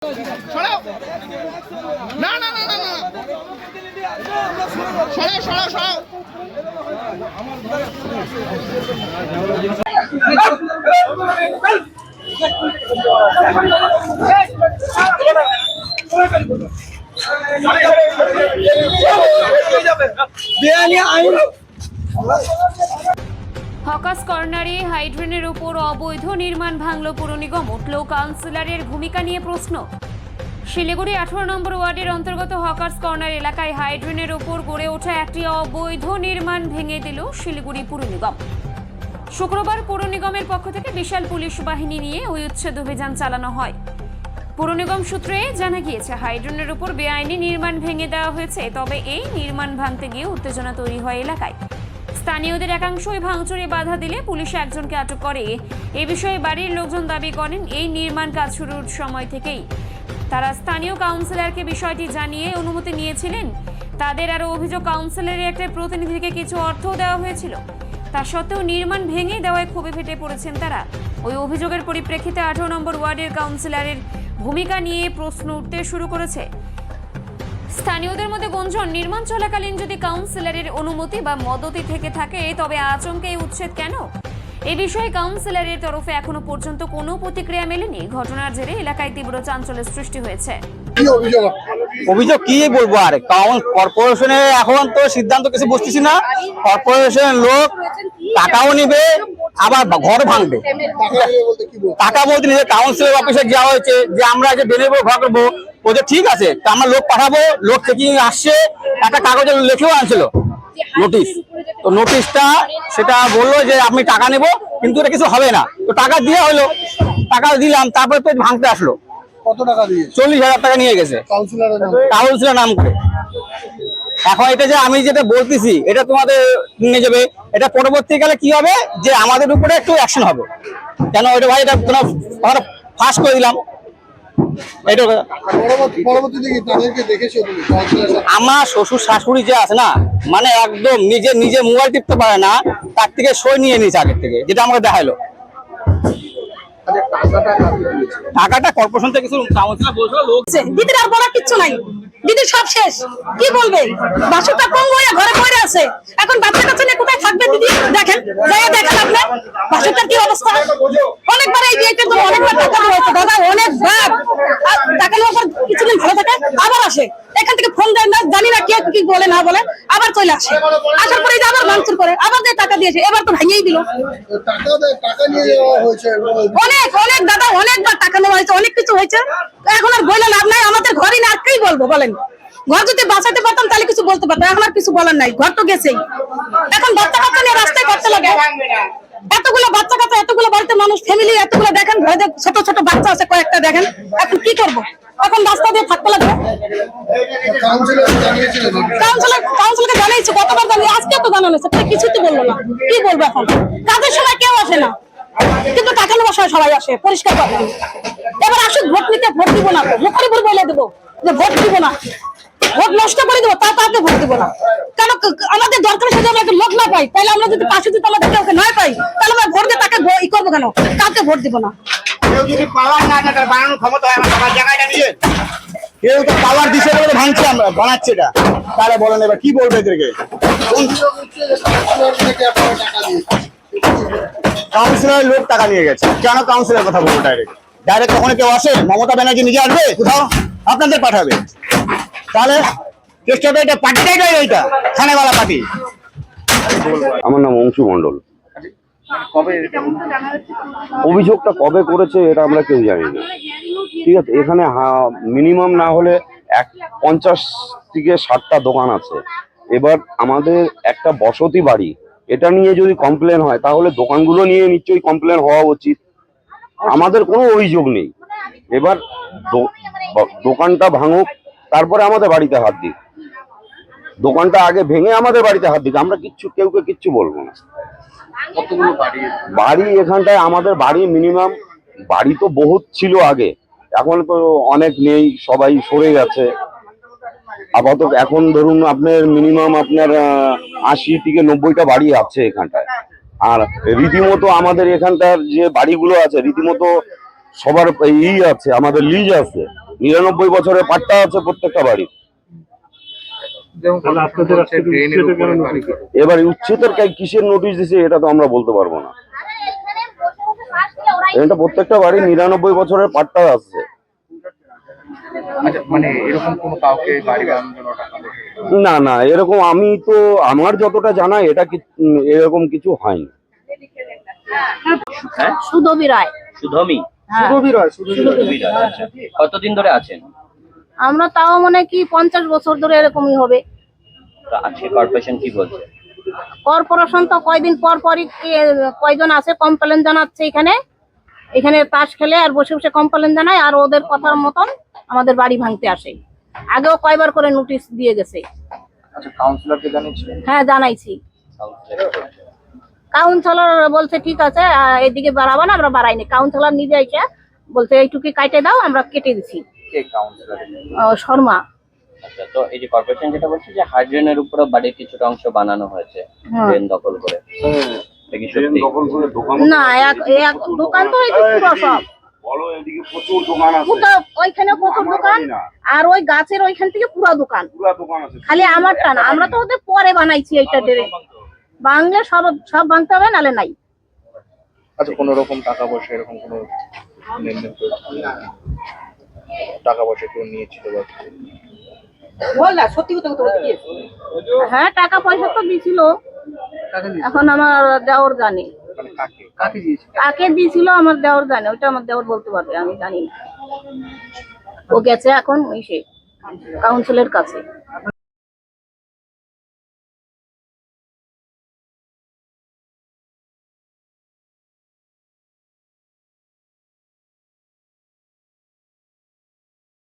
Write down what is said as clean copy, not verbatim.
সরাও না না না না না সরাও সরাও সরাও হকার্স কর্নারে হাইড্রেনের উপর অবৈধ নির্মাণ ভাঙল পুর নিগম, উঠল কাউন্সিলরের ভূমিকা নিয়ে প্রশ্ন। শিলিগুড়ি 18 নম্বর ওয়ার্ডের অন্তর্গত হকার্স কর্নার এলাকায় হাইড্রেনের উপর গড়ে ওঠা একটি অবৈধ নির্মাণ ভেঙে দিল শিলিগুড়ি পুর নিগম। শুক্রবার পুর নিগমের পক্ষ থেকে বিশাল পুলিশ বাহিনী নিয়ে ওই উচ্ছেদ অভিযান চালানো হয়। পুর নিগম সূত্রে জানা গিয়েছে, হাইড্রেনের উপর বেআইনি নির্মাণ ভেঙে দেওয়া হয়েছে। তবে এই নির্মাণ ভাঙতে গিয়ে উত্তেজনা তৈরি হয় এলাকায়। স্থানীয়দের একাংশই ভাঙচুরে বাধা দিলে পুলিশ একজনকে আটক করে। এ বিষয়ে বাড়ির লোকজন দাবি করেন, এই নির্মাণ কাজ শুরুর সময় থেকেই তারা স্থানীয় কাউন্সিলরকে বিষয়টি জানিয়ে অনুমতি নিয়েছিলেন। তাদের আরও অভিযোগ, কাউন্সিলরের একটা প্রতিনিধিকে কিছু অর্থ দেওয়া হয়েছিল। তা সত্ত্বেও নির্মাণ ভেঙে দেওয়ায় ক্ষোভে ফেটে পড়েছেন তারা। ওই অভিযোগের পরিপ্রেক্ষিতে 18 নম্বর ওয়ার্ডের কাউন্সিলরের ভূমিকা নিয়ে প্রশ্ন উঠতে শুরু করেছে। স্থানীয়দের মধ্যে গুঞ্জন, নির্মাণ চলাকালীন যদি কাউন্সিলরের অনুমতি বা মদতি থেকে থাকে তবে আচমকা এই উচ্ছেদ কেন? এই বিষয়ে কাউন্সিলরের তরফে এখনো পর্যন্ত কোনো প্রতিক্রিয়া মেলেনি। ঘটনার জেরে এলাকায় তীব্র চাঞ্চল্যের সৃষ্টি হয়েছে। অভিযোগ কি বলবো, আর কর্পোরেশনের এখন তো সিদ্ধান্ত কিছু বুঝতেছি না। কর্পোরেশনের লোক টাকাও নিবে, আবার ঘর ভাঙবে। টাকা বলতে নিজের কাউন্সিলর অফিসে যাওয়া হয়েছে যে আমরা যে বেরোবো ঘর করবো, বলছে ঠিক আছে, তা আমরা লোক পাঠাবো। লোক চেকিং আসছে, একটা কাগজে লিখেও আনছিল নোটিশ। তো নোটিশটা সেটা বললো যে আপনি টাকা নেবো, কিন্তু এটা কিছু হবে না। তো টাকা দিয়ে হলো, টাকা দিলাম, তারপরে তো ভাঙতে আসলো। কত টাকা দিয়ে? 40,000 টাকা নিয়ে গেছে কাউন্সিলর নাম করে। এখন এটা যে আমি যেটা বলতেছি, এটা তোমাদের নিয়ে যাবে, এটা পরবর্তীকালে কি হবে যে আমাদের উপরে একটু অ্যাকশন হবে। কেন ওইটা ভাই, এটা ফাঁস করে দিলাম। আমার শ্বশুর শাশুড়ি যে আছে না, মানে একদম নিজে মোবাইল টিপতে পারে না, তার থেকে সই নিয়ে নিয়েছে আগের থেকে, যেটা আমাকে দেখাইলো। টাকাটা কর্পোরেশন থেকে কিছু কাউন্সিলর বলছিল, লোক দিদির আর বলার কিচ্ছু নাই। দিদির সব শেষ, কি বলবে? বাসুটা কম হয়ে ঘরে পড়ে আছে। এখন বাচ্চা কাচ্চা নিয়ে কোথায় থাকবে দিদি? দেখেন, দেখেন আপনার বাসুটার কি অবস্থা। অনেকবার এই বিয়েটার জন্য অনেকবার টাকা হয়েছে দাদা, অনেকবার টাকা নেওয়ার পর কিছুদিন ভালো থাকে, আবার আসে। এখান থেকে ফোন দেয় না, জানি না কে কি বলে না বলে, আবার চলে আসে। আসার পরে আবার ভাঙচুর করে, আবার যে টাকা দিয়েছে, এবার তো ভাঙিয়েই দিল। অনেক অনেক দাদা, অনেকবার টাকা নেওয়া হয়েছে, অনেক কিছু হয়েছে। এখন আর বলে লাভ নাই, আমাদের ঘরই না, আর কি বলবো বলেন? ঘর যদি বাঁচাতে পারতাম তাহলে কিছু বলতে পারতাম, এখন আর কিছু বলার নাই, ঘর তো গেছেই। এখন বাচ্চা কাচ্চা নিয়ে রাস্তায় করতে লাগে, এতগুলো বাচ্চা কাচ্চা, এতগুলো বাড়িতে মানুষ, ফ্যামিলি এতগুলো, দেখেন ঘরে ছোট ছোট বাচ্চা আছে কয়েকটা, দেখেন এখন কি করবো? এখন রাস্তা দিয়ে থাকতে লাগবে। কাউন্সিলরকে জানিয়েছি, কতবার জানিয়ে, আজকে তো জানানো হয়েছে, কিছুই তো বললো না। কি বলবো এখন? কাজের সময় কেউ আসে না, কিন্তু টাকা নেওয়ার সময় সবাই আসে, পরিষ্কার কথা। এবার আসুক, ভোট নিতে, ভোট দিব না, মুখের উপর বলে দেবো যে ভোট দিব না, ভোট নষ্ট করে দেবো, তাকে ভোট দিব না। কেন আমাদের দরকার যদি আমরা একটা লোক না পাই, তাহলে আমরা যদি পাশে যদি আমাদের কাউকে নয় পাই, তাহলে আমরা ভোট দিয়ে তাকে ই করবো কেন? কাউকে ভোট দিব না। কেউ যদি পাওয়ার না থাকে, বানানোর ক্ষমতা হয় আমার জায়গাটা নিয়ে, কেউ তো পাওয়ার দিচ্ছে বলে ভাঙছি আমরা, বানাচ্ছি এটা। তাহলে বলেন এবার কি বলবে এদেরকে? কাউন্সিলরের লোক টাকা নিয়ে গেছে, কেন কাউন্সিলরের কথা বলবো? ডাইরেক্ট কখনো কেউ আসে? মমতা ব্যানার্জি নিজে আসবে কোথাও, আপনাদের পাঠাবে? তাহলে চেষ্টা হবে এটা পার্টিটাই, এইটা খানেওয়ালা পার্টি। আমার নাম অংশু মন্ডল। অভিযোগটা কবে করেছে এটা আমরা কেউ জানি না, ঠিক আছে। এখানে মিনিমাম না হলে 50 থেকে 60টা দোকান আছে। এবার আমাদের একটা বসতি বাড়ি, এটা নিয়ে যদি কমপ্লেন হয় তাহলে দোকানগুলো নিয়ে নিশ্চয়ই কমপ্লেন হওয়া উচিত। আমাদের কোনো অভিযোগ নেই। এবার দোকানটা ভাঙুক, তারপরে আমাদের বাড়িতে হাত দিক। দোকানটা আগে ভেঙে আমাদের বাড়িতে হাত দিক, আমরা কেউকে কিচ্ছু বলবো না। বাড়ি এখানটায় আমাদের বাড়ি মিনিমাম, বাড়ি তো বহুত ছিল আগে, এখন তো অনেক নেই, সবাই সরে গেছে আপাতত। এখন ধরুন আপনার মিনিমাম আপনার 80 থেকে 90টা বাড়ি আছে এখানটায়। আর রীতিমতো আমাদের এখানটার যে বাড়িগুলো আছে, রীতিমতো সবার আছে, আমাদের লিজ আছে। 99 বছরের পাট্টা আছে প্রত্যেকটা বাড়ি। এবার উচ্ছেদের কিসের নোটিশ দিছে এটা তো আমরা বলতে পারবো না। এটা প্রত্যেকটা বাড়ি 99 বছরের পাট্টা আছে। মানে এরকম কোনো কাউকে বাড়ি বানানোর জন্য টাকা দেয়? না না, এরকম আমি তো আমার যতটা জানা এটা এরকম কিছু হয়নি। হ্যাঁ সুধবী রায়। সুধমি সুরভি রয়, সুরভি রয়। সুধমি রায়, আচ্ছা। কতদিন ধরে আছেন? আমরা তাও মনে কি 50 বছর ধরে এরকমই হবে। তো আজকে কর্পোরেশন কি বলছে? কর্পোরেশন তো কয়দিন পর পরই কয়জন আছে কমপ্লেন জানাচ্ছে এখানে তাস খেলে আর বসে বসে কমপ্লেন জানায়, আর ওদের কথার মতন আমাদের বাড়ি ভাঙতে আসে। আগেও কয়বার করে নোটিশ দিয়ে গেছে। আচ্ছা, কাউন্সিলরকে জানিয়েছিলেন? হ্যাঁ জানাইছি। কাউন্সিলর বলছে ঠিক আছে, এদিকে বাড়াবো না, আমরা বাড়াইনি। কাউন্সিলর নিজে এসে বলছে এইটুকু কাটে দাও, আমরা কেটে দিছি। কে কাউন্সিলর? শর্মা। আচ্ছা, তো এই যে কর্পোরেশন যেটা বলছে যে হাইড্রেনের উপরে বাড়ির কিছুটা অংশ বানানো হয়েছে ড্রেন দখল করে, এটা কি সত্যি? না, এক দোকান তো এই যে পুরো সব বলো, এদিকে প্রচুর দোকান আছে, পুরো ওইখানে প্রচুর দোকান, আর ওই গাছের ওইখান থেকে পুরো দোকান। পুরো দোকান আছে। খালি আমারটা না, আমরা তো ওদের পরে বানাইছি এইটা ডেরে। বাংলা সব ভাঙতে হবে, নালে নাই। আচ্ছা, কোনো রকম টাকা পয়সা এরকম কোনো লেনদেন টাকা পয়সা কেউ নিয়েছিল বা হ্যাঁ টাকা পয়সা তো দিছিল, এখন আমার দেওর জানে। মানে কাকে কাকে দিয়েছিল? কাকে দিছিল আমার দেওর জানে, ওইটা আমার দেওর বলতে পারবে, আমি জানি না। ও গেছে এখন ওই সে কাউন্সিলের কাছে।